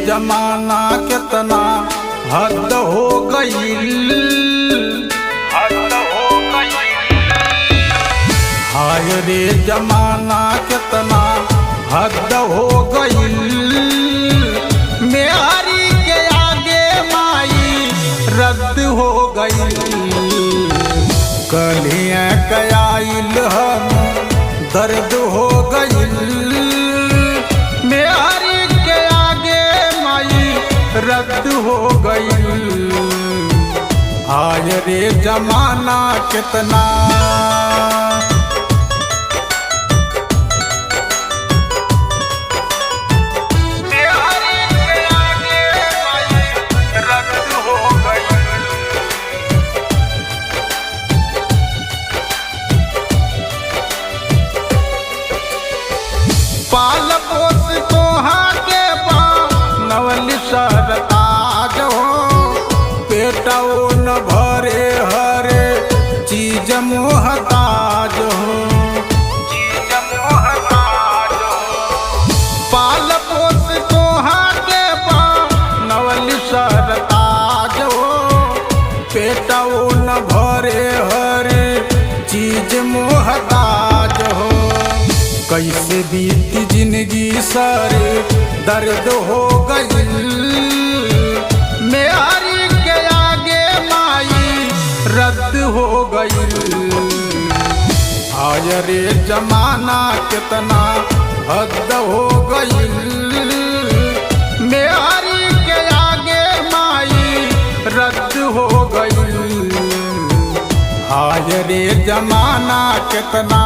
जमाना कितना हद हो गई, हद हो गई। हाय रे जमाना कितना हद हो गई। मेरी के आगे माई रद्द हो गई। कलियाँ कयाइल हम दर्द हो गई। मेरी के आगे माई रद्द हो गई। हाय रे जमाना कितना पाल पोस तोहा के नवल सरताज हो। पेटो न भरे हरे चीज मोहताज हो, चीज मोहताज हो। पाल पोस तोहा के नवल सरताज हो। पेटो न भरे हरे चीज मोहताज हो। कैसे बीती जिंदगी सारे दर्द हो गई। मेरी के आगे माई रद्द हो गई। हाय रे जमाना कितना हद हो गई। मेरी के आगे माई रद्द हो गई। हाय रे जमाना कितना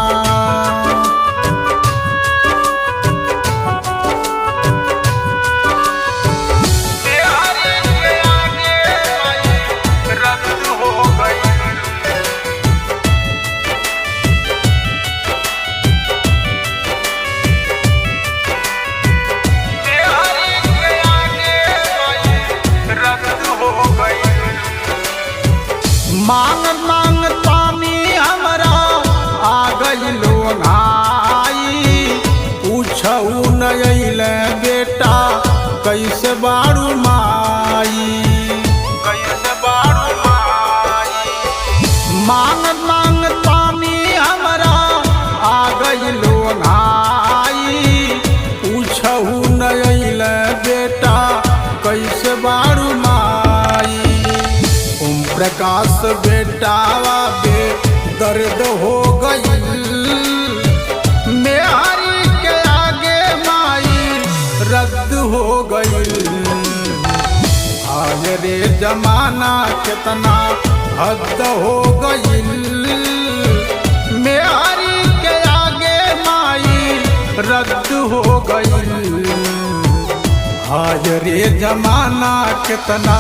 मांग मांग तानी हमरा आ गई लोनाई। पूछऊ न अइले बेटा कैसे बारू माई, कैसे बारू माई। मांग मांग तानी हमरा आ गई लोनाई। पूछऊ न अइले बेटा कैसे बारू माई। प्रकाश बेटावा बे दर्द हो गई। मेरी के आगे माई रद्द हो गई। हाय रे जमाना कितना हद हो गई। मेरी के आगे माई रद्द हो गई। हाय रे जमाना कितना